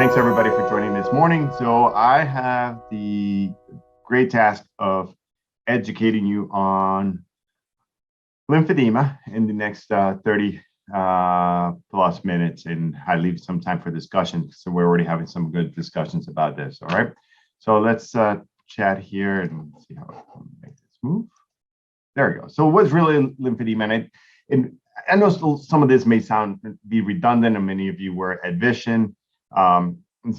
Thanks everybody for joining this morning. So I have the great task of educating you on lymphedema in the next 30 plus minutes, and I leave some time for discussion. So we're already having some good discussions about this. All right. So let's chat here and see how I can make this move. There we go. So what's really lymphedema? And I know some of this may be redundant, and many of you were at Vision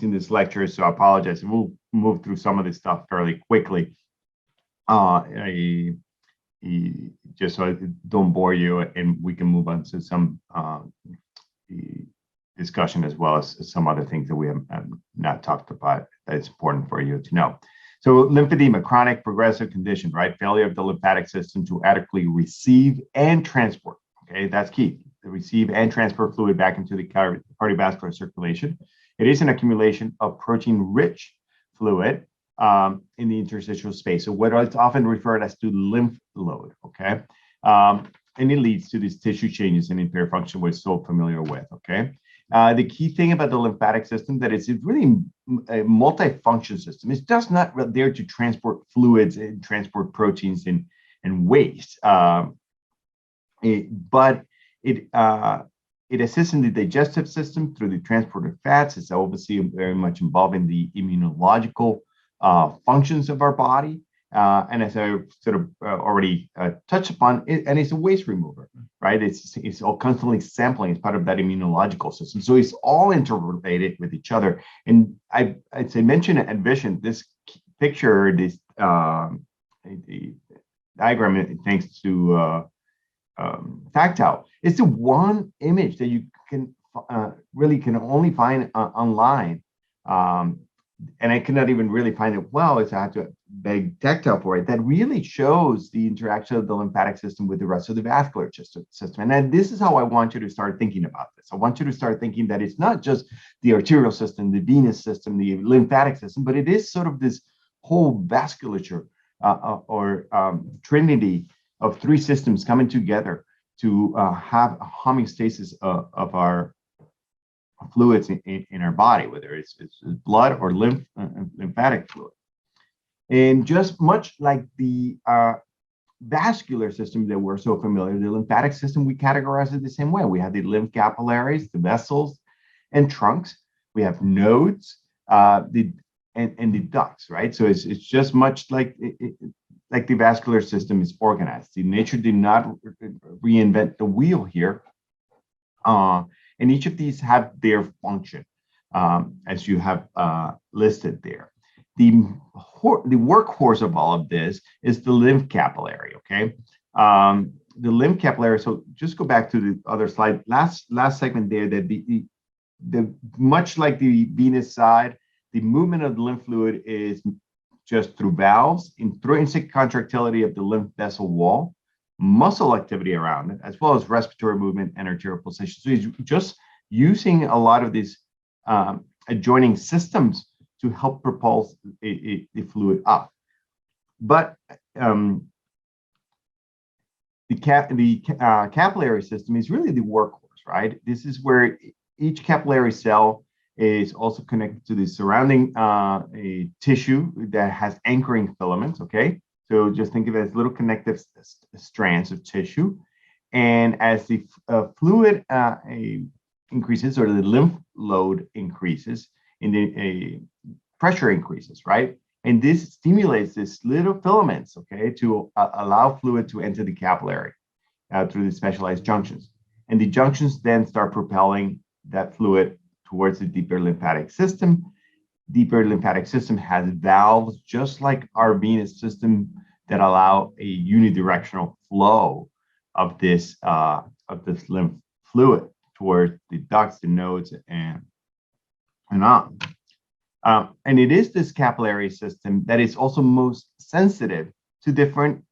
in this lecture, so I apologize. We'll move through some of this stuff fairly quickly, just so I don't bore you, and we can move on to some discussion as well as some other things that we have not talked about that it's important for you to know. So lymphedema, chronic progressive condition, right? Failure of the lymphatic system to adequately receive and transport. Okay, that's key. To receive and transport fluid back into the cardiovascular circulation. It is an accumulation of protein-rich fluid in the interstitial space. So what is often referred as to lymph load, okay? And it leads to these tissue changes and impaired function we're so familiar with, okay? The key thing about the lymphatic system that it's really a multi-function system. It's just not there to transport fluids and transport proteins and waste, but it assists in the digestive system through the transport of fats. It's obviously very much involved in the immunological functions of our body. And as I sort of already touched upon, and it's a waste remover, right? It's all constantly sampling as part of that immunological system. So it's all interrelated with each other. And I'd say mention at Vision, this picture, this the diagram, thanks to Tactile, it's the one image that you can really can only find online, and I cannot even really find it well, as I have to beg Tactile for it, that really shows the interaction of the lymphatic system with the rest of the vascular system. And then this is how I want you to start thinking about this. I want you to start thinking that it's not just the arterial system, the venous system, the lymphatic system, but it is sort of this whole vasculature or trinity of three systems coming together to have a homeostasis of our fluids in our body, whether it's blood or lymphatic fluid. And just much like the vascular system that we're so familiar, the lymphatic system, we categorize it the same way. We have the lymph capillaries, the vessels and trunks. We have nodes, and the ducts, right? So it's just much like the vascular system is organized. The nature did not reinvent the wheel here. And each of these have their function, as you have listed there. The workhorse of all of this is the lymph capillary, okay? The lymph capillary, so just go back to the other slide, last segment there, that the much like the venous side, the movement of the lymph fluid is just through valves, intrinsic contractility of the lymph vessel wall, muscle activity around it, as well as respiratory movement and arterial pulsation. So he's just using a lot of these adjoining systems to help propulse the fluid up. But the capillary system is really the workhorse, right? This is where each capillary cell is also connected to the surrounding tissue that has anchoring filaments, okay? So just think of it as little connective strands of tissue. And as the fluid increases, or the lymph load increases, and the pressure increases, right? And this stimulates these little filaments, okay, to allow fluid to enter the capillary through the specialized junctions. And the junctions then start propelling that fluid towards the deeper lymphatic system. Deeper lymphatic system has valves, just like our venous system, that allow a unidirectional flow of this lymph fluid towards the ducts, the nodes, and on. And it is this capillary system that is also most sensitive to different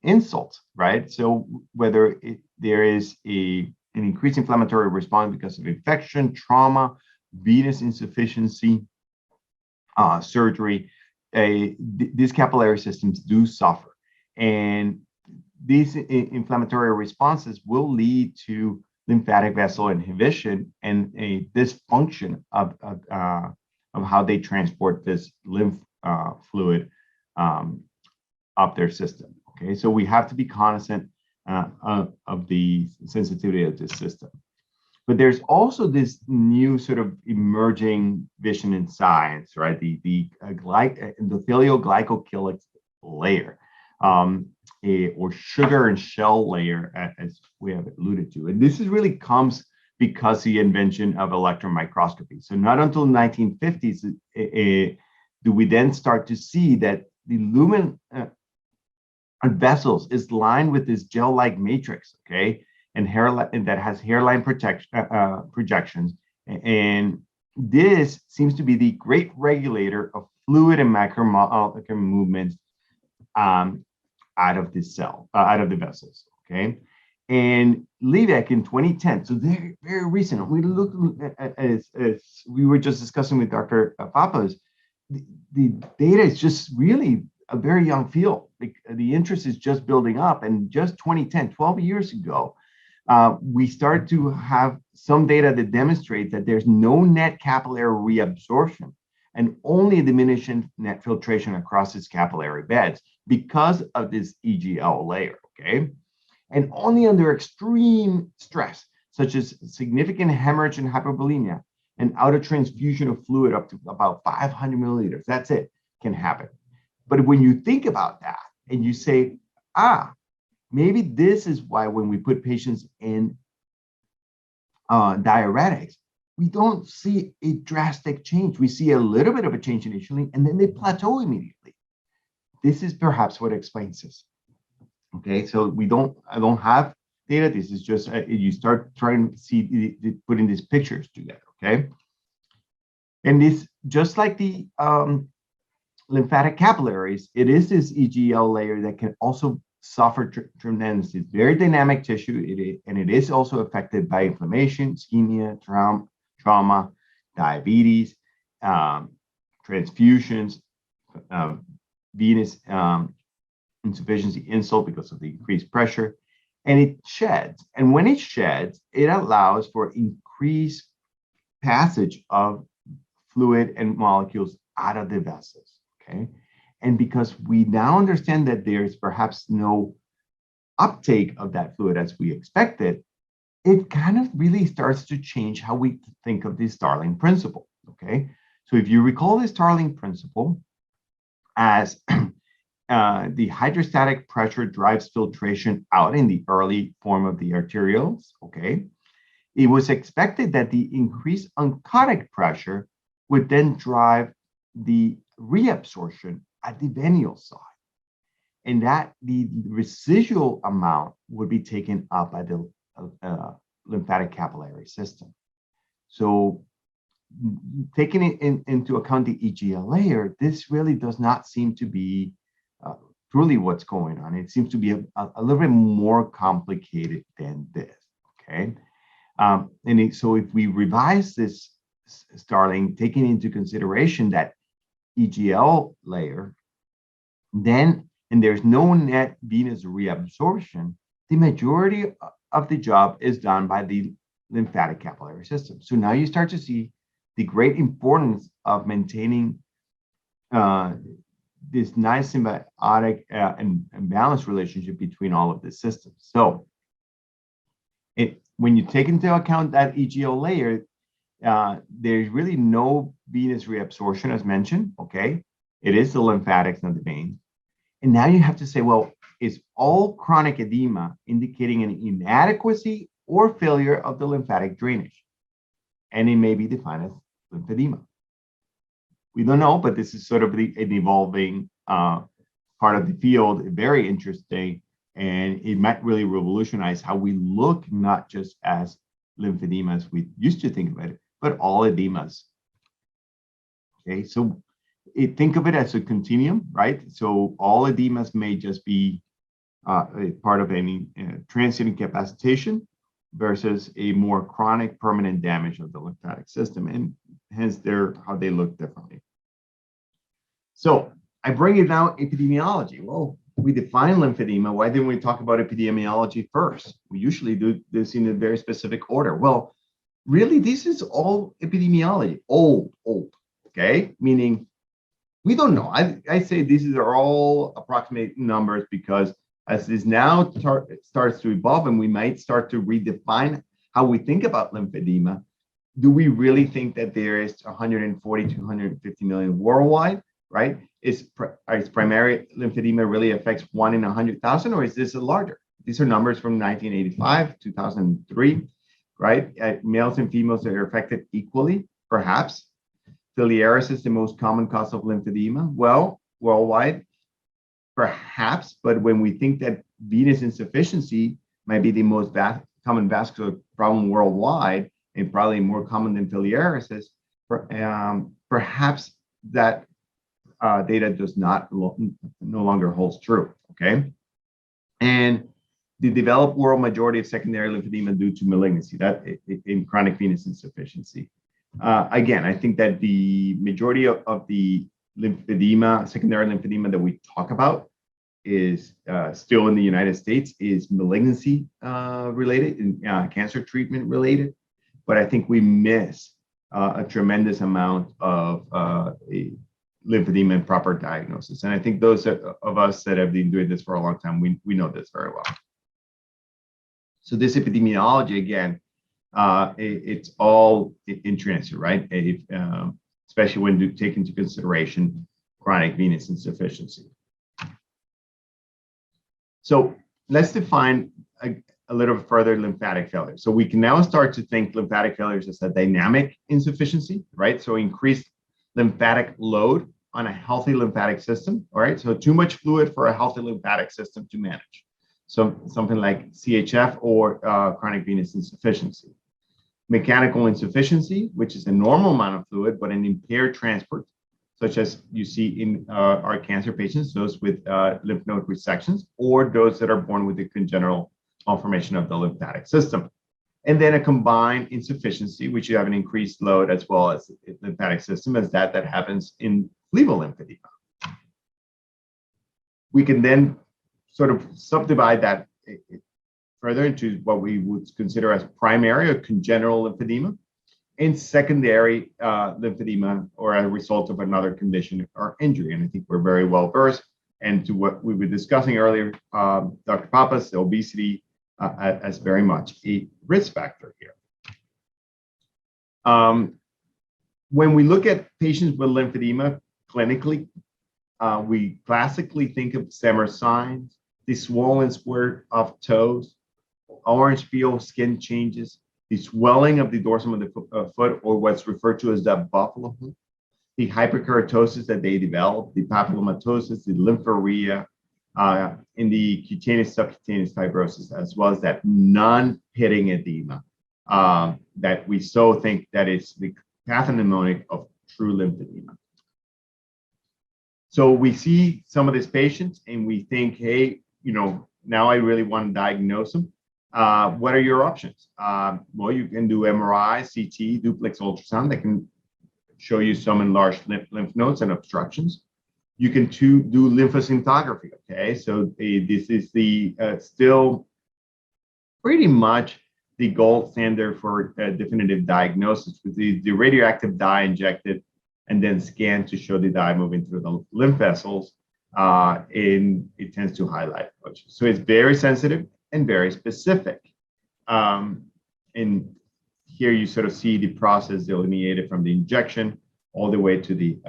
insults, right? So whether there is an increased inflammatory response because of infection, trauma, venous insufficiency, surgery, these capillary systems do suffer. And these inflammatory responses will lead to lymphatic vessel inhibition and a dysfunction of how they transport this lymph fluid up their system. Okay, so we have to be cognizant of the sensitivity of this system. But there's also this new sort of emerging vision in science, right? The endothelial glycocalyx layer, or sugar and shell layer, as we have alluded to. And this is really comes because the invention of electron microscopy. So not until the 1950s do we then start to see that the lumen vessels is lined with this gel-like matrix, okay, and that has hairline projections, and this seems to be the great regulator of fluid and macromolecular movements out of the out of the vessels, okay. And Lebeck in 2010, so they're very recent. We look as we were just discussing with Dr. Papas, the data is just really a very young field. The interest is just building up, and just 2010, 12 years ago, we started to have some data that demonstrate that there's no net capillary reabsorption and only diminishing net filtration across its capillary beds because of this EGL layer, okay? And only under extreme stress, such as significant hemorrhage and hypovolemia and out-of-transfusion of fluid up to about 500 milliliters, that's it, can happen. But when you think about that and you say, maybe this is why when we put patients in diuretics, we don't see a drastic change. We see a little bit of a change initially, and then they plateau immediately. This is perhaps what explains this. Okay, so I don't have data. This is just, you start trying to see, putting these pictures together, okay? And this, just like the lymphatic capillaries, it is this EGL layer that can also suffer tremendously. It's very dynamic tissue, and it is also affected by inflammation, ischemia, trauma, diabetes, transfusions, venous insufficiency, insult because of the increased pressure, and it sheds. And when it sheds, it allows for increased passage of fluid and molecules out of the vessels, okay? And because we now understand that there's perhaps no uptake of that fluid as we expected, it kind of really starts to change how we think of the Starling principle, okay? So if you recall the Starling principle as the hydrostatic pressure drives filtration out in the early form of the arterioles, okay? It was expected that the increased oncotic pressure would then drive the reabsorption at the venial side, and that the residual amount would be taken up by the lymphatic capillary system. So taking it into account the EGL layer, this really does not seem to be truly what's going on. It seems to be a little bit more complicated than this, okay? So if we revise this Starling, taking into consideration that EGL layer, then, and there's no net venous reabsorption, the majority of the job is done by the lymphatic capillary system. So now you start to see the great importance of maintaining this nice symbiotic and balanced relationship between all of the systems. So when you take into account that EGL layer, there's really no venous reabsorption as mentioned, okay? It is the lymphatics, not the veins. And now you have to say, well, is all chronic edema indicating an inadequacy or failure of the lymphatic drainage? And it may be defined as lymphedema. We don't know, but this is sort of an evolving part of the field, very interesting, and it might really revolutionize how we look not just as lymphedema as we used to think of it, but all edemas. Okay, so think of it as a continuum, right? So all edemas may just be a part of any transient incapacitation versus a more chronic permanent damage of the lymphatic system, and hence how they look differently. So I bring it now epidemiology. Well, we define lymphedema, why didn't we talk about epidemiology first? We usually do this in a very specific order. Well, really, this is all epidemiology, old, okay? Meaning we don't know. I say these are all approximate numbers because as this now starts to evolve and we might start to redefine how we think about lymphedema, do we really think that there is 140 to 150 million worldwide, right? Is primary lymphedema really affects 1 in 100,000, or is this a larger? These are numbers from 1985, 2003, right? Males and females are affected equally, perhaps. Filariasis is the most common cause of lymphedema. Well, worldwide, perhaps, but when we think that venous insufficiency might be the most common vascular problem worldwide, and probably more common than filariasis, perhaps that data does not no longer holds true, okay? And the developed world majority of secondary lymphedema due to malignancy, that in chronic venous insufficiency. Again, I think that the majority of the lymphedema, secondary lymphedema that we talk about is still in the United States is malignancy related and cancer treatment related. But I think we miss a tremendous amount of lymphedema and proper diagnosis. And I think those of us that have been doing this for a long time, we know this very well. So this epidemiology, again, it's all intrinsic, right? Especially when you take into consideration chronic venous insufficiency. So let's define a little further lymphatic failure. So we can now start to think lymphatic failures as a dynamic insufficiency, right? So increased lymphatic load on a healthy lymphatic system, all right? So too much fluid for a healthy lymphatic system to manage. So something like CHF or chronic venous insufficiency. Mechanical insufficiency, which is a normal amount of fluid, but an impaired transport, such as you see in our cancer patients, those with lymph node resections, or those that are born with a congenital malformation of the lymphatic system. And then a combined insufficiency, which you have an increased load as well as the lymphatic system, as that happens in febrile lymphedema. We can then sort of subdivide that further into what we would consider as primary or congenital lymphedema and secondary lymphedema or a result of another condition or injury. And I think we're very well versed. And to what we were discussing earlier, Dr. Papas, obesity as very much a risk factor here. When we look at patients with lymphedema clinically, we classically think of Semmer signs, the swollen square of toes, orange peel skin changes, the swelling of the dorsum of the foot, or what's referred to as the buffalo foot, the hyperkeratosis that they develop, the papillomatosis, the lymphorrhea, in the cutaneous subcutaneous fibrosis, as well as that non-pitting edema that we so think that is the pathognomonic of true lymphedema. So we see some of these patients and we think, hey, now I really want to diagnose them. What are your options? Well, you can do MRI, CT, duplex ultrasound that can show you some enlarged lymph nodes and obstructions. You can do lymphoscintigraphy, okay? So this is the still pretty much the gold standard for definitive diagnosis, with the radioactive dye injected and then scanned to show the dye moving through the lymph vessels, and it tends to highlight. So it's very sensitive and very specific. And here you sort of see the process delineated from the injection all the way to the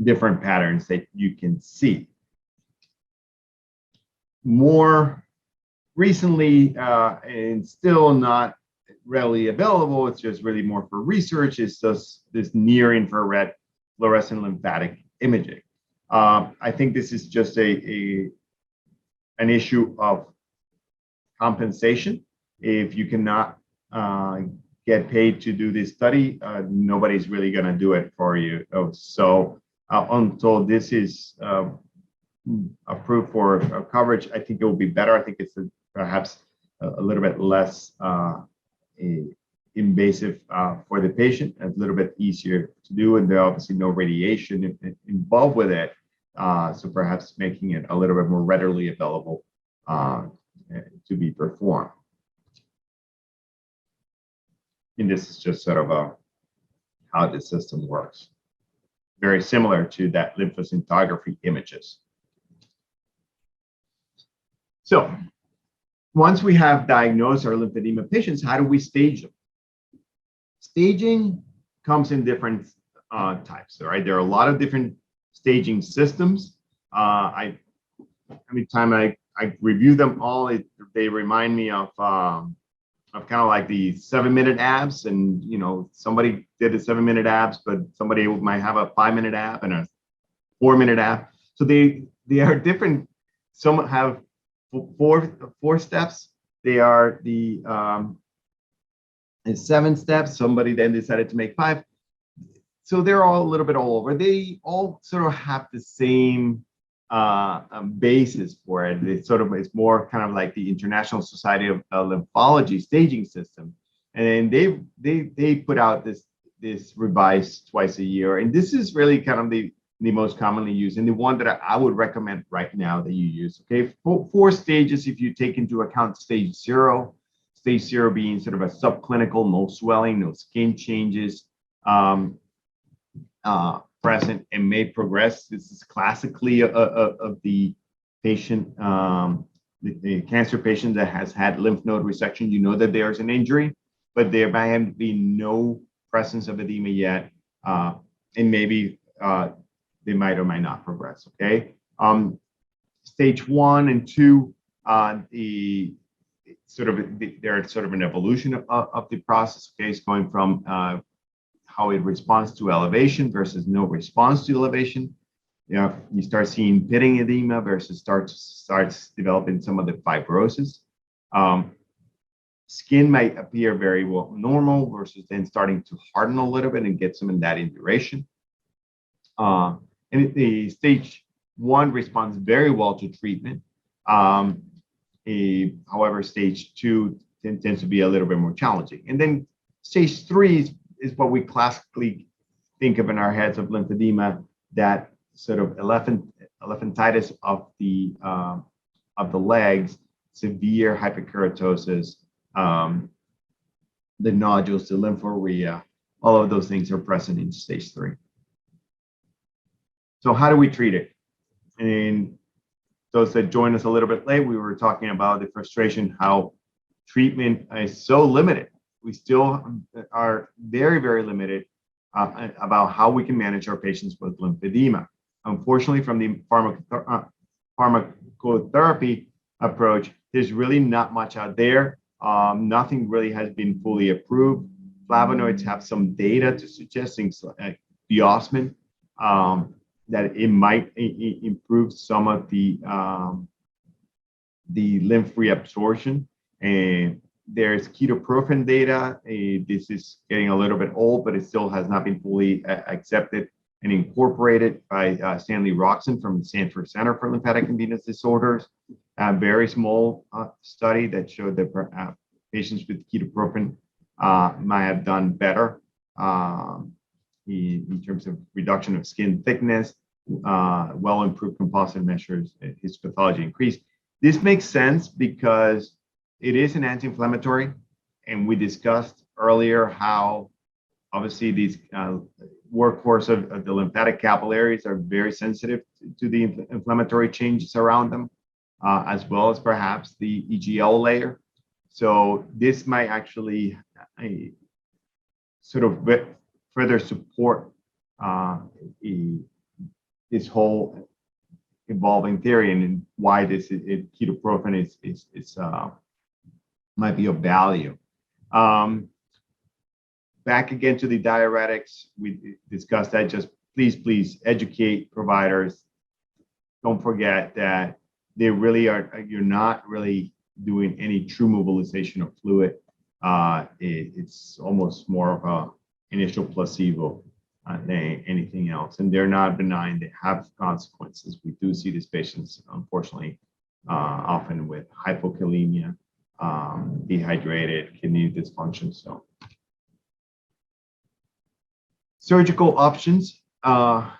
different patterns that you can see. More recently, and still not readily available, it's just really more for research, is this near infrared fluorescent lymphatic imaging. I think this is just an issue of compensation. If you cannot get paid to do this study, nobody's really going to do it for you. So until this is approved for coverage, I think it will be better. I think it's perhaps a little bit less invasive for the patient, a little bit easier to do, and there obviously no radiation involved with it. So perhaps making it a little bit more readily available to be performed. And this is just sort of how the system works. Very similar to that lymphoscintigraphy images. So once we have diagnosed our lymphedema patients, how do we stage them? Staging comes in different types, right? There are a lot of different staging systems. Every time I review them all, they remind me of kind of like the 7-minute abs, and somebody did the 7-minute abs, but somebody might have a 5-minute ab and a 4-minute ab. So they are different. Some have four steps. They are the 7 steps. Somebody then decided to make 5. So they're all a little bit all over. They all sort of have the same basis for it. It's more kind of like the International Society of Lymphology staging system, and they put out this revised twice a year, and this is really kind of the most commonly used and the one that I would recommend right now that you use. Okay, 4 stages if you take into account stage 0. Stage 0 being sort of a subclinical, no swelling, no skin changes. Present and may progress. This is classically of the patient, the cancer patient that has had lymph node resection. You know that there's an injury, but there might be no presence of edema yet, and maybe they might or might not progress. Okay, stage 1 and 2, they're sort of an evolution of the process. Okay, it's going from how it responds to elevation versus no response to elevation. You start seeing pitting edema versus starts developing some of the fibrosis. Skin might appear very well normal versus then starting to harden a little bit and get some of that induration. And the stage 1 responds very well to treatment. However, stage 2 tends to be a little bit more challenging. And then stage 3 is what we classically think of in our heads of lymphedema, that sort of elephantitis of the legs, severe hyperkeratosis, the nodules, the lymphoria, all of those things are present in stage 3. So how do we treat it? And those that joined us a little bit late, we were talking about the frustration, how treatment is so limited. We still are very, very limited about how we can manage our patients with lymphedema. Unfortunately, from the pharmacotherapy approach, there's really not much out there. Nothing really has been fully approved. Flavonoids have some data to suggest things like diosmin, that it might improve some of the lymph reabsorption. And there's ketoprofen data. This is getting a little bit old, but it still has not been fully accepted and incorporated by Stanley Roxon from the Sanford Center for Lymphatic and Venous Disorders. A very small study that showed that patients with ketoprofen might have done better in terms of reduction of skin thickness, well improved composite measures, histopathology increased. This makes sense because it is an anti-inflammatory, and we discussed earlier how obviously these workhorse of the lymphatic capillaries are very sensitive to the inflammatory changes around them, as well as perhaps the EGL layer. So this might actually sort of further support this whole evolving theory and why this ketoprofen is might be of value. Back again to the diuretics, we discussed that. Just please educate providers. Don't forget that they really are, you're not really doing any true mobilization of fluid. It's almost more of a initial placebo than anything else. And they're not benign, they have consequences. We do see these patients, unfortunately, often with hypokalemia, dehydrated, kidney dysfunction. So surgical options have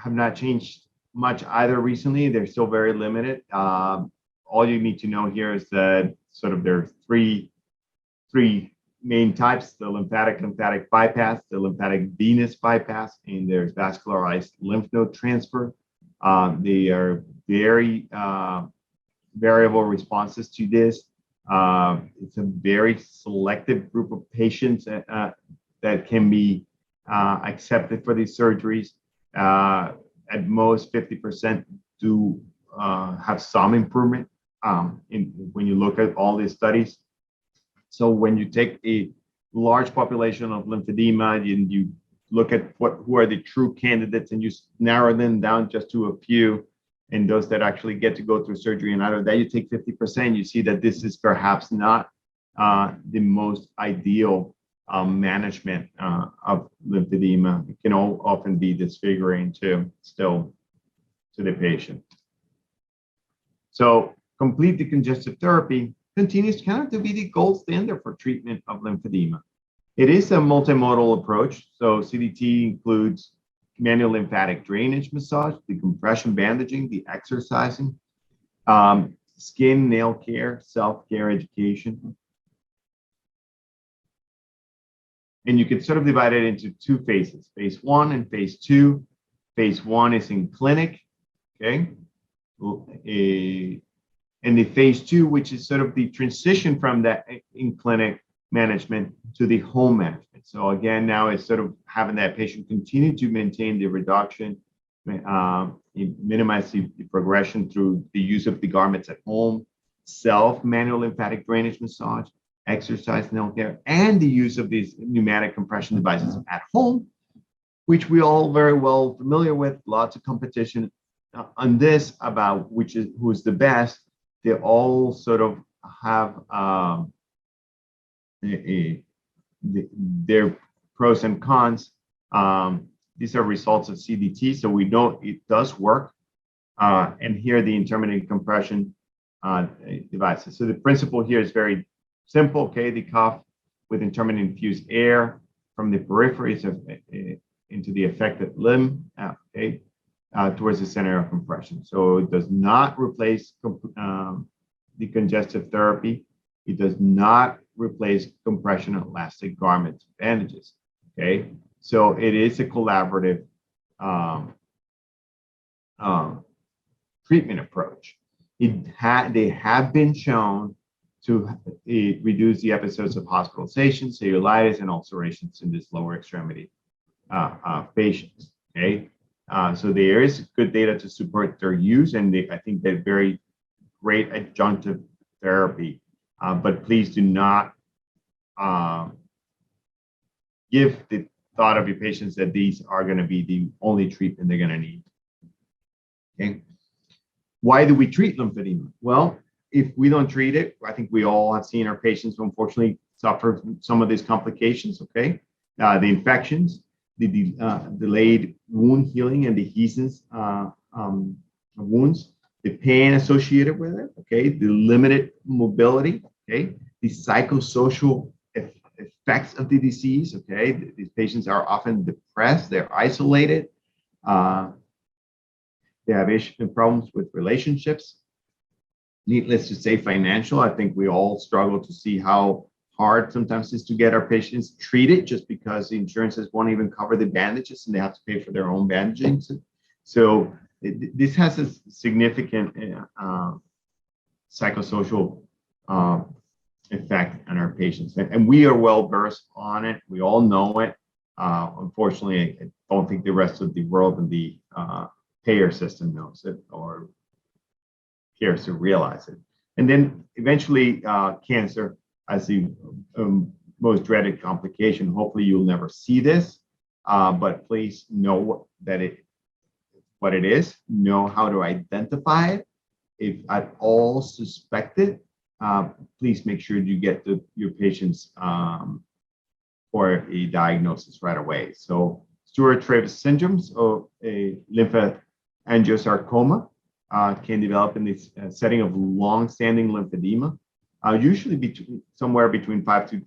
not changed much either recently. They're still very limited. All you need to know here is that sort of there are three main types: the lymphatic bypass, the lymphatic venous bypass, and there's vascularized lymph node transfer. They are very variable responses to this. It's a very selective group of patients that can be accepted for these surgeries. At most, 50% do have some improvement when you look at all these studies. So when you take a large population of lymphedema and you look at who are the true candidates and you narrow them down just to a few, and those that actually get to go through surgery, and out of that you take 50%, you see that this is perhaps not the most ideal management of lymphedema. It can often be disfiguring to the patient. So complete decongestive therapy continues kind of to be the gold standard for treatment of lymphedema. It is a multimodal approach. So CDT includes manual lymphatic drainage massage, the compression bandaging, the exercising, skin, nail care, self-care education. And you can sort of divide it into two phases, phase 1 and phase 2. Phase 1 is in clinic, okay? And the phase 2, which is sort of the transition from that in clinic management to the home management. So again, now it's sort of having that patient continue to maintain the reduction, minimize the progression through the use of the garments at home, manual lymphatic drainage massage, exercise, nail care, and the use of these pneumatic compression devices at home, which we all very well familiar with. Lots of competition on this about who's the best. They all sort of have their pros and cons. These are results of CDT, so we know it does work. And here the intermittent compression devices. So the principle here is very simple. Okay, the cuff with intermittent infused air from the peripheries into the affected limb, okay, towards the center of compression. So it does not replace decongestive therapy. It does not replace compression of elastic garments, bandages. Okay, so it is a collaborative treatment approach. They have been shown to reduce the episodes of hospitalization, cellulitis, and ulcerations in this lower extremity patients. Okay, so there is good data to support their use, and I think they're very great adjunctive therapy. But please do not give the thought of your patients that these are going to be the only treatment they're going to need. Okay, why do we treat lymphedema? Well, if we don't treat it, I think we all have seen our patients who unfortunately suffer from some of these complications. Okay, the infections, the delayed wound healing and adhesions wounds, the pain associated with it. Okay, the limited mobility. Okay, the psychosocial effects of the disease. Okay, these patients are often depressed, they're isolated, they have issues and problems with relationships. Needless to say, financial. I think we all struggle to see how hard sometimes it is to get our patients treated just because the insurances won't even cover the bandages and they have to pay for their own bandaging. So this has a significant psychosocial effect on our patients. And we are well versed on it. We all know it. Unfortunately, I don't think the rest of the world and the payer system knows it or cares to realize it. And then eventually cancer as the most dreaded complication. Hopefully you'll never see this, but please know what it is, know how to identify it. If at all suspected, please make sure you get your patients for a diagnosis right away. So Stewart-Travis syndromes or a lymphangiosarcoma can develop in this setting of long-standing lymphedema, usually somewhere between 5 to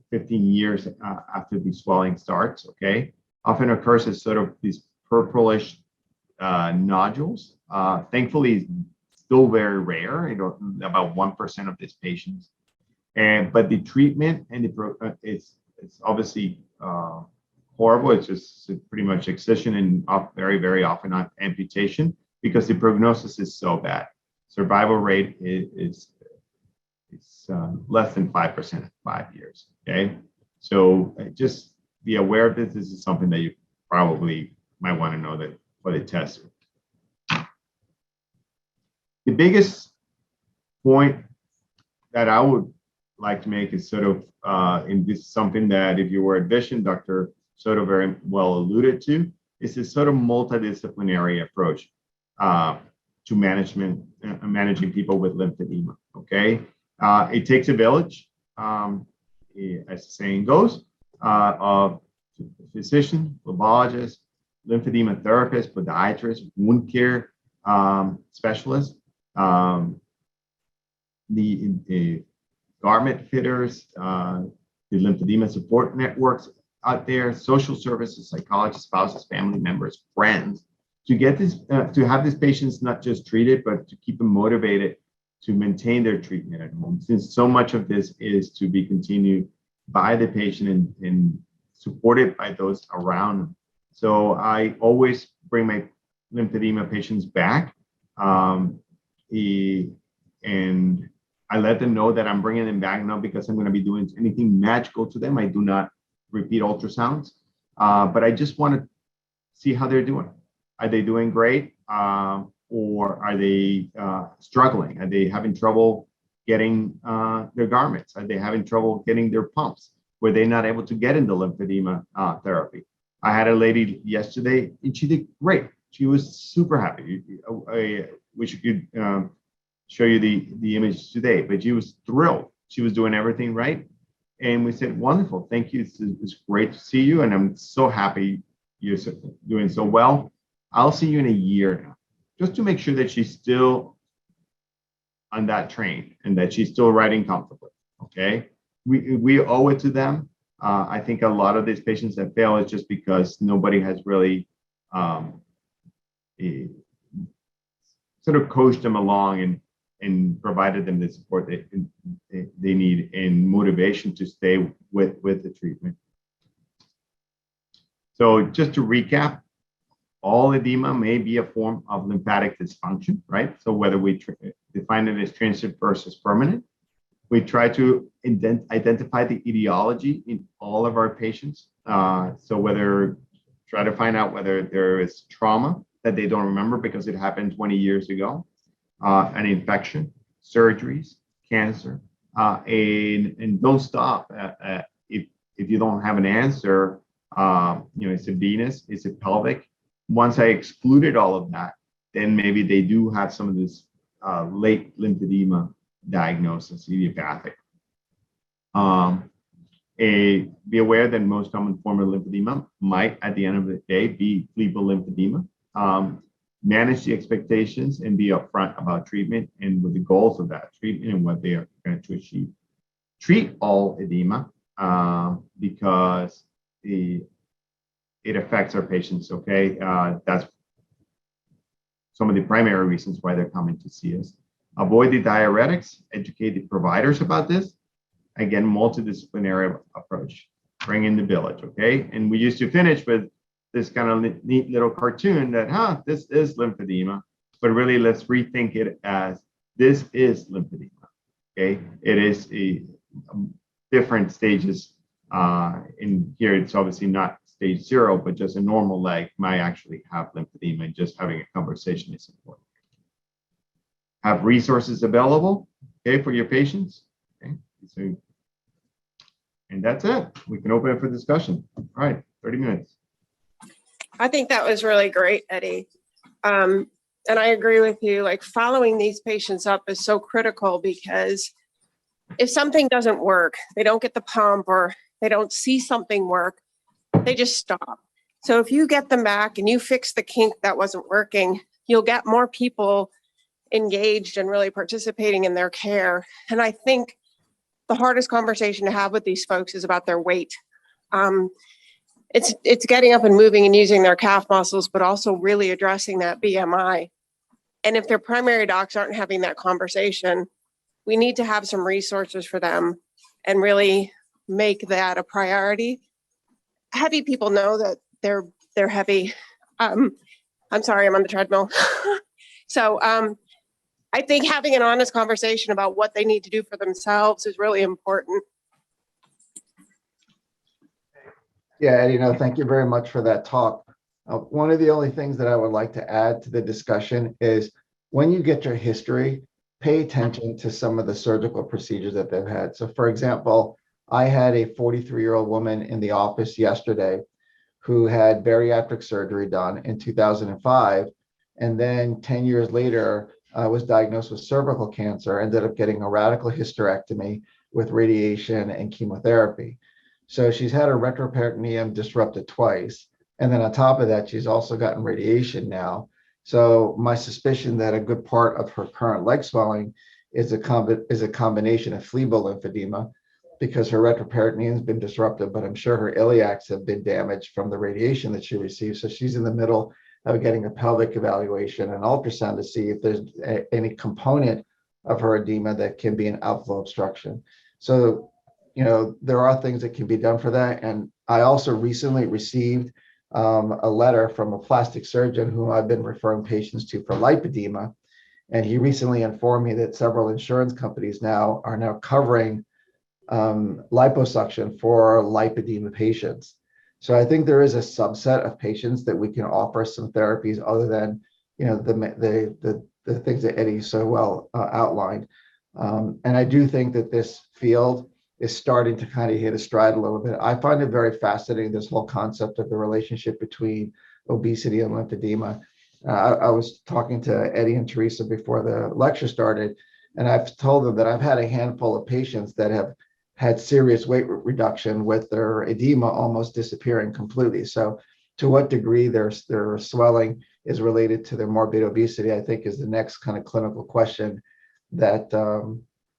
15 years after the swelling starts. Okay, often occurs as sort of these purplish nodules. Thankfully, still very rare, about 1% of these patients. But the treatment and it's obviously horrible. It's just pretty much excision and very, very often amputation because the prognosis is so bad. Survival rate is less than 5% at 5 years. Okay, so just be aware of this. This is something that you probably might want to know that for the test. The biggest point that I would like to make is sort of, and this is something that if you were at Vision, Dr. Soto very well alluded to, is this sort of multidisciplinary approach to managing people with lymphedema. Okay, it takes a village, as the saying goes, of physicians, phlebologists, lymphedema therapists, podiatrists, wound care specialists, the garment fitters, the lymphedema support networks out there, social services, psychologists, spouses, family members, friends, to get this, to have these patients not just treated, but to keep them motivated to maintain their treatment at home, since so much of this is to be continued by the patient and supported by those around them. So I always bring my lymphedema patients back, and I let them know that I'm bringing them back not because I'm going to be doing anything magical to them. I do not repeat ultrasounds, but I just want to see how they're doing. Are they doing great, or are they struggling? Are they having trouble getting their garments? Are they having trouble getting their pumps? Were they not able to get into lymphedema therapy? I had a lady yesterday, and she did great. She was super happy. I wish you could show you the image today, but she was thrilled. She was doing everything right. And we said, wonderful, thank you. It's great to see you. And I'm so happy you're doing so well. I'll see you in a year now, just to make sure that she's still on that train and that she's still riding comfortably, okay? We owe it to them. I think a lot of these patients that fail is just because nobody has really sort of coached them along and provided them the support they need and motivation to stay with the treatment. So just to recap, all edema may be a form of lymphatic dysfunction, right? So whether we define it as transient versus permanent, we try to identify the etiology in all of our patients. So try to find out whether there is trauma that they don't remember because it happened 20 years ago, an infection, surgeries, cancer, and don't stop if you don't have an answer. Is it venous? Is it pelvic? Once I excluded all of that, then maybe they do have some of this late lymphedema diagnosis, idiopathic. Be aware that most common form of lymphedema might, at the end of the day, be febrile lymphedema. Manage the expectations and be upfront about treatment and with the goals of that treatment and what they are going to achieve. Treat all edema because it affects our patients, okay? That's some of the primary reasons why they're coming to see us. Avoid the diuretics, educate the providers about this. Again, multidisciplinary approach, bring in the village, okay? And we used to finish with this kind of neat little cartoon that, this is lymphedema, but really let's rethink it as this is lymphedema, okay? It is different stages. In here, it's obviously not stage 0, but just a normal leg might actually have lymphedema, and just having a conversation is important. Have resources available, okay, for your patients, okay? So, and that's it. We can open it for discussion. All right, 30 minutes. I think that was really great, Eddie. And I agree with you, like following these patients up is so critical, because if something doesn't work, they don't get the pump or they don't see something work, they just stop. So if you get them back and you fix the kink that wasn't working, you'll get more people engaged and really participating in their care. And I think the hardest conversation to have with these folks is about their weight. it's getting up and moving and using their calf muscles, but also really addressing that BMI. And if their primary docs aren't having that conversation, we need to have some resources for them and really make that a priority. Heavy people know that they're heavy. I'm sorry, I'm on the treadmill. So I think having an honest conversation about what they need to do for themselves is really important. Yeah, Eddie, no, thank you very much for that talk. One of the only things that I would like to add to the discussion is when you get your history, pay attention to some of the surgical procedures that they've had. So for example, I had a 43-year-old woman in the office yesterday who had bariatric surgery done in 2005. And then 10 years later, was diagnosed with cervical cancer, ended up getting a radical hysterectomy with radiation and chemotherapy. So she's had her retroperitoneum disrupted twice. And then on top of that, she's also gotten radiation now. So my suspicion that a good part of her current leg swelling is a combination of phlebo lymphedema, because her retroperitoneum has been disrupted, but I'm sure her iliacs have been damaged from the radiation that she received. So she's in the middle of getting a pelvic evaluation and ultrasound to see if there's any component of her edema that can be an outflow obstruction. So, you know, there are things that can be done for that. And I also recently received a letter from a plastic surgeon who I've been referring patients to for lipedema. And he recently informed me that several insurance companies are now covering liposuction for lipedema patients. So I think there is a subset of patients that we can offer some therapies other than, you know, the things that Eddie so well outlined. And I do think that this field is starting to kind of hit a stride a little bit. I find it very fascinating, this whole concept of the relationship between obesity and lymphedema. I was talking to Eddie and Teresa before the lecture started, and I've told them that I've had a handful of patients that have had serious weight reduction with their edema almost disappearing completely. So to what degree their swelling is related to their morbid obesity, I think is the next kind of clinical question that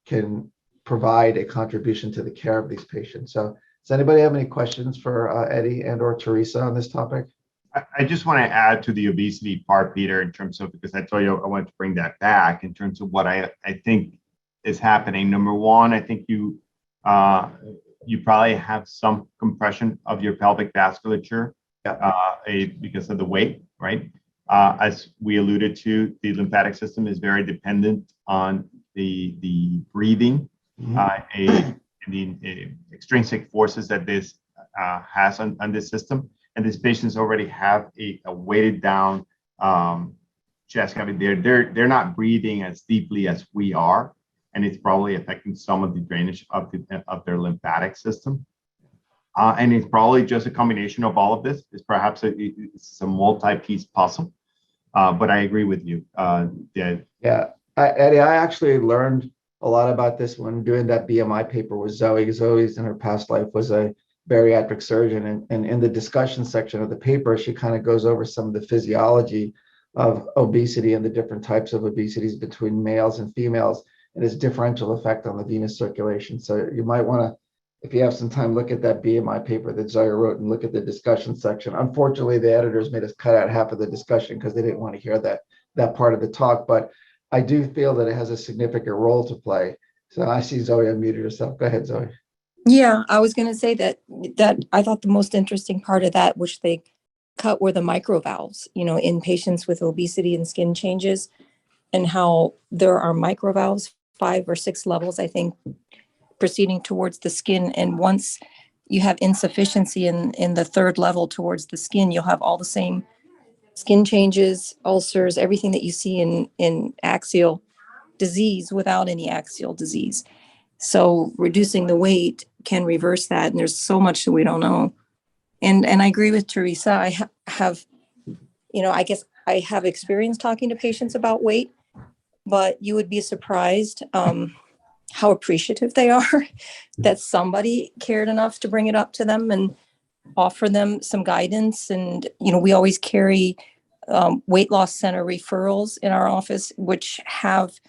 can provide a contribution to the care of these patients. So does anybody have any questions for Eddie and or Teresa on this topic? I just want to add to the obesity part, Peter, in terms of, because I told you I wanted to bring that back in terms of what I think is happening. Number one, I think you probably have some compression of your pelvic vasculature because of the weight, right? As we alluded to, the lymphatic system is very dependent on the breathing, the extrinsic forces that this has on this system. And these patients already have a weighted down chest cavity. They're not breathing as deeply as we are, and it's probably affecting some of the drainage of their lymphatic system. And it's probably just a combination of all of this. It's perhaps it's a multi-piece puzzle. But I agree with you. Eddie, I actually learned a lot about this when doing that BMI paper with Zoe. Zoe's in her past life was a bariatric surgeon, and in the discussion section of the paper, she kind of goes over some of the physiology of obesity and the different types of obesities between males and females and its differential effect on the venous circulation. So you might want to, if you have some time, look at that BMI paper that Zoe wrote and look at the discussion section. Unfortunately, the editors made us cut out half of the discussion because they didn't want to hear that part of the talk, but I do feel that it has a significant role to play. So I see Zoe unmuted herself. Go ahead, Zoe. Yeah, I was going to say that I thought the most interesting part of that, which they cut, were the microvalves, you know, in patients with obesity and skin changes, and how there are microvalves, 5 or 6 levels, I think, proceeding towards the skin. And once you have insufficiency in the 3rd level towards the skin, you'll have all the same skin changes, ulcers, everything that you see in axial disease without any axial disease. So reducing the weight can reverse that. And there's so much that we don't know. And I agree with Teresa. I have, you know, I guess I have experience talking to patients about weight, but you would be surprised how appreciative they are that somebody cared enough to bring it up to them and offer them some guidance. And, you know, we always carry weight loss center referrals in our office, which have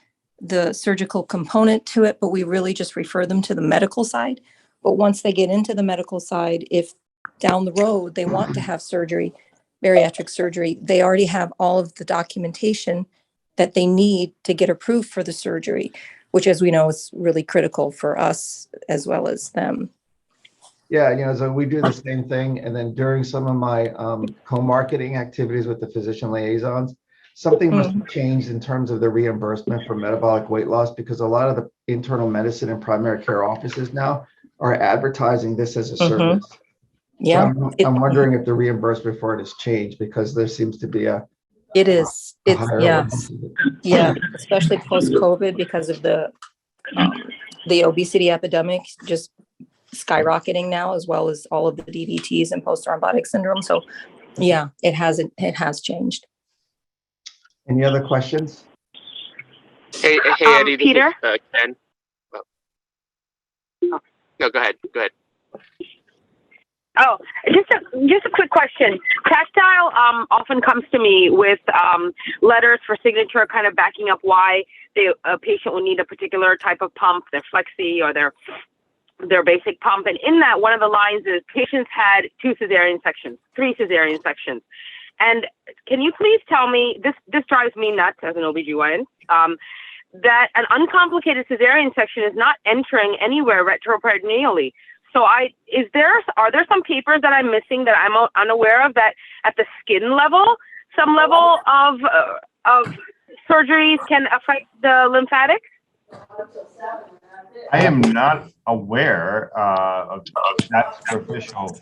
the surgical component to it, but we really just refer them to the medical side. But once they get into the medical side, if down the road they want to have surgery, bariatric surgery, they already have all of the documentation that they need to get approved for the surgery, which, as we know, is really critical for us as well as them. Yeah, so we do the same thing. And then during some of my co-marketing activities with the physician liaisons, something must have changed in terms of the reimbursement for metabolic weight loss, because a lot of the internal medicine and primary care offices now are advertising this as a service. Yeah, So I'm wondering if the reimbursement for it has changed, because there seems to be a it's higher yes. Yeah, especially post-COVID, because of the obesity epidemic just skyrocketing now, as well as all of the DVTs and post-thrombotic syndrome. So yeah, it has changed. Any other questions? Hey, Eddie. Peter? This is, Ken. Oh. No, go ahead. Oh, just a quick question. Tactile often comes to me with letters for signature, kind of backing up why a patient will need a particular type of pump, their Flexi or their basic pump. And in that, one of the lines is patients had 3 cesarean sections. And can you please tell me, this drives me nuts as an OBGYN, that an uncomplicated cesarean section is not entering anywhere retroperitoneally. So are there some papers that I'm missing that I'm unaware of, that at the skin level, some level of surgeries can affect the lymphatics? I am not aware of that superficial.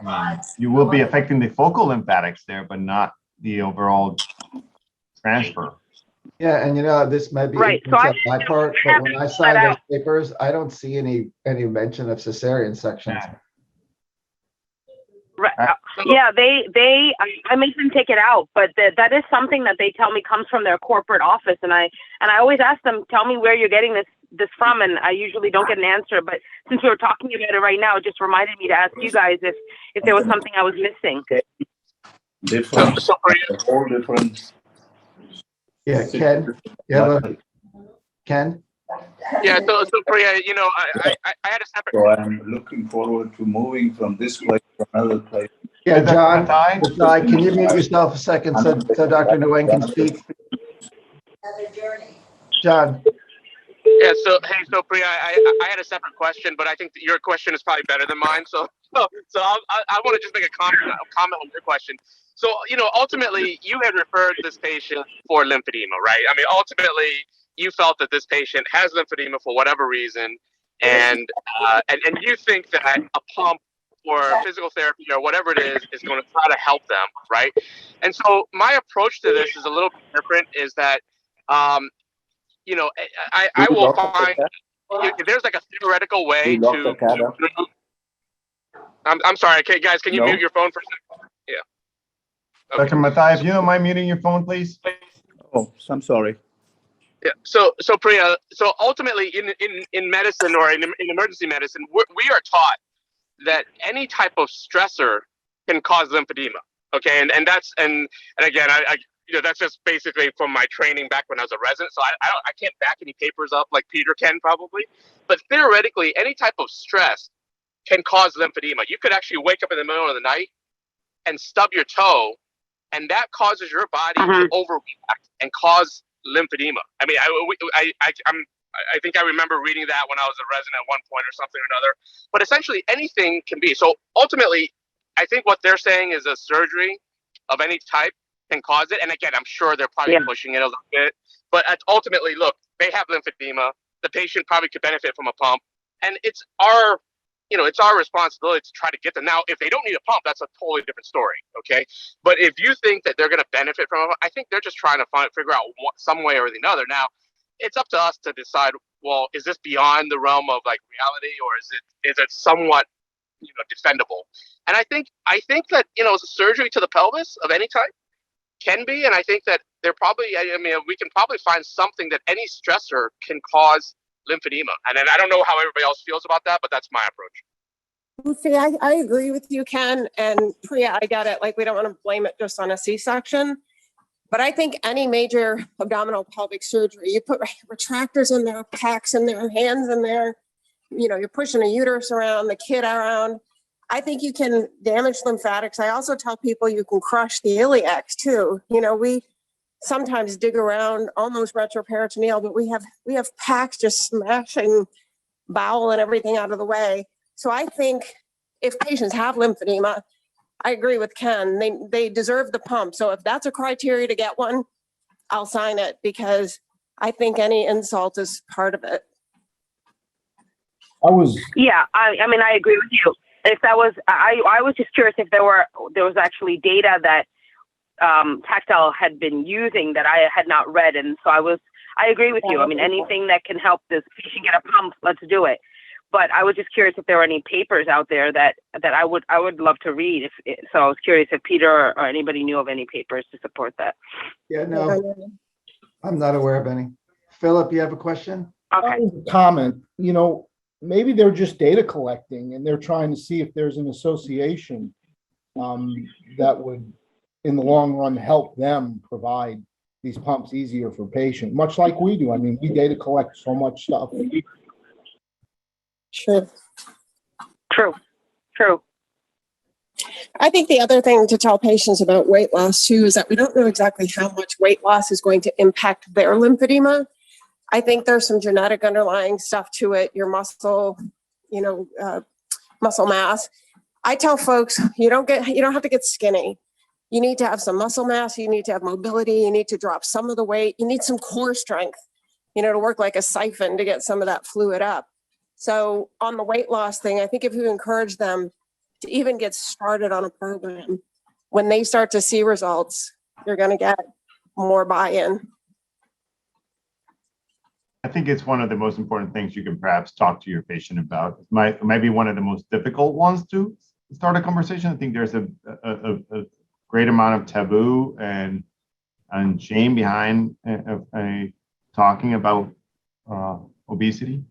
I mean, you will be affecting the focal lymphatics there, but not the overall transfer. Yeah, and this might be Right. So on my part, but when I sign those papers, I don't see any mention of cesarean sections. Right. Yeah, I make them take it out, but that is something that they tell me comes from their corporate office, and I always ask them, tell me where you're getting this from, and I usually don't get an answer. But since we were talking about it right now, it just reminded me to ask you guys if there was something I was missing. Different. All different. Yeah, Ken. Yeah, Ken. Yeah. So Priya, I had a separate. So I'm looking forward to moving from this place to another place. Yeah, John. Can you mute yourself a second so Dr. Nguyen can speak? John. Yeah. So Priya, I had a separate question, but I think that your question is probably better than mine. So I want to just make a comment on your question. So, ultimately, you had referred this patient for lymphedema, right? I mean, ultimately, you felt that this patient has lymphedema for whatever reason, and you think that a pump or physical therapy or whatever it is going to try to help them, right? And so my approach to this is a little bit different, is that, I will find there's like a theoretical way to. I'm sorry, okay, guys, can you mute your phone for a second? Yeah. Okay. Dr. Mathai, if you don't mind muting your phone, please. Oh, I'm sorry. Yeah. So Priya, so ultimately in medicine or in emergency medicine, we are taught that any type of stressor can cause lymphedema. Okay. And again, I that's just basically from my training back when I was a resident. So I can't back any papers up like Peter can probably, but theoretically any type of stress can cause lymphedema. You could actually wake up in the middle of the night and stub your toe, and that causes your body to overreact and cause lymphedema. I mean, I think I remember reading that when I was a resident at one point or something or another. But essentially, anything can be. So ultimately, I think what they're saying is a surgery of any type can cause it. And again, I'm sure they're probably pushing it a little bit. But ultimately, look, they have lymphedema. The patient probably could benefit from a pump, and it's our responsibility to try to get them. Now, if they don't need a pump, that's a totally different story, okay? But if you think that they're going to benefit from it, I think they're just trying to figure out some way or the other. Now, it's up to us to decide, well, is this beyond the realm of like reality, or is it somewhat, defendable? And I think that, surgery to the pelvis of any type can be, and I think that they're probably, we can probably find something that any stressor can cause lymphedema. And then I don't know how everybody else feels about that, but that's my approach. See, I agree with you, Ken, and Priya, I get it. Like, we don't want to blame it just on a C-section, but I think any major abdominal pelvic surgery, you put retractors in their packs in their hands in there, you're pushing a uterus around, the kid around. I think you can damage lymphatics. I also tell people you can crush the iliacs too. You know, we sometimes dig around almost retroperitoneal, but we have packs just smashing bowel and everything out of the way. So I think if patients have lymphedema, I agree with Ken, they deserve the pump. So if that's a criteria to get one, I'll sign it, because I think any insult is part of it. Yeah, I mean, I agree with you. If that was, I was just curious if there was actually data that Tactile had been using that I had not read, and so I agree with you. I mean, anything that can help this patient get a pump, let's do it. But I was just curious if there were any papers out there that I would love to read. So I was curious if Peter or anybody knew of any papers to support that. Yeah, no, I'm not aware of any. Philip, you have a question? Okay. Comment, you know, maybe they're just data collecting and they're trying to see if there's an association that would, in the long run, help them provide these pumps easier for patients, much like we do. I mean, we data collect so much stuff. Sure. True. I think the other thing to tell patients about weight loss too is that we don't know exactly how much weight loss is going to impact their lymphedema. I think there's some genetic underlying stuff to it, your muscle, muscle mass. I tell folks, you don't have to get skinny. You need to have some muscle mass. You need to have mobility. You need to drop some of the weight. You need some core strength, to work like a siphon to get some of that fluid up. So on the weight loss thing, I think if you encourage them to even get started on a program, when they start to see results, you're going to get more buy-in. I think it's one of the most important things you can perhaps talk to your patient about. It might be one of the most difficult ones to start a conversation. I think there's a great amount of taboo and shame behind talking about obesity.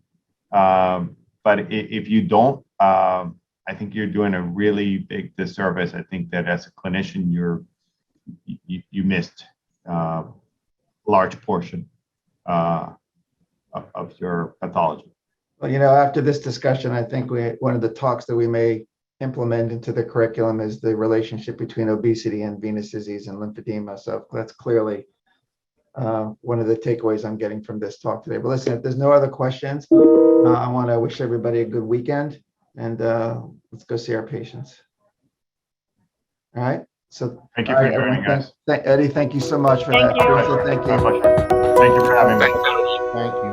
But if you don't, I think you're doing a really big disservice. I think that as a clinician, you missed a large portion of your pathology. Well, after this discussion, I think one of the talks that we may implement into the curriculum is the relationship between obesity and venous disease and lymphedema. So that's clearly one of the takeaways I'm getting from this talk today. But listen, if there's no other questions, I want to wish everybody a good weekend, and let's go see our patients. All right. So thank you for joining us. Eddie, thank you so much for that. Thank you. Thank you. My pleasure. Thank you for having me. Thanks. Thank you.